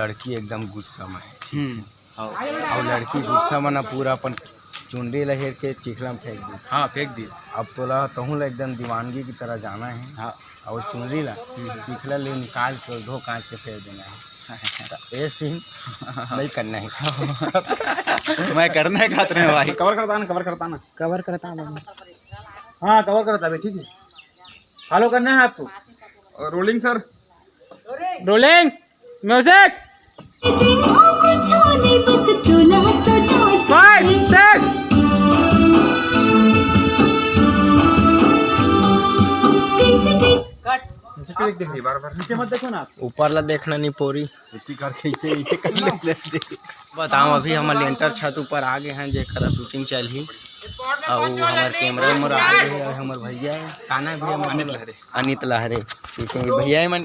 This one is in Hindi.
लड़की एकदम गुस्सा में है। और लड़की गुस्सा में ना पूरा अपन चुंडी लहेर के चिखला में फेंक दी। हाँ फेंक दी। अब तोला कहूँ ला एकदम दीवानगी की तरह जाना है। हाँ और चुनरी ला चिखला ले निकाल के धो कांच के फेंक देना है। ये सीन नहीं करना है। मैं करना है खाते हैं भाई। कवर करता ना हाँ कवर करता है ठीक है। फॉलो करना है आपको। रोलिंग सर रोलिंग म्यूजिक 5 6 बार नीचे मत देखो ना। ऊपर ला देखना नहीं पोरी बताओ। अभी हमारे लेंटर छत ऊपर आ गए हैं जेकर शूटिंग चल ही और हमारे कैमरा उमर आ गए है। हमारे भैया है काना भी अनित लहरे ठीक है भैया मन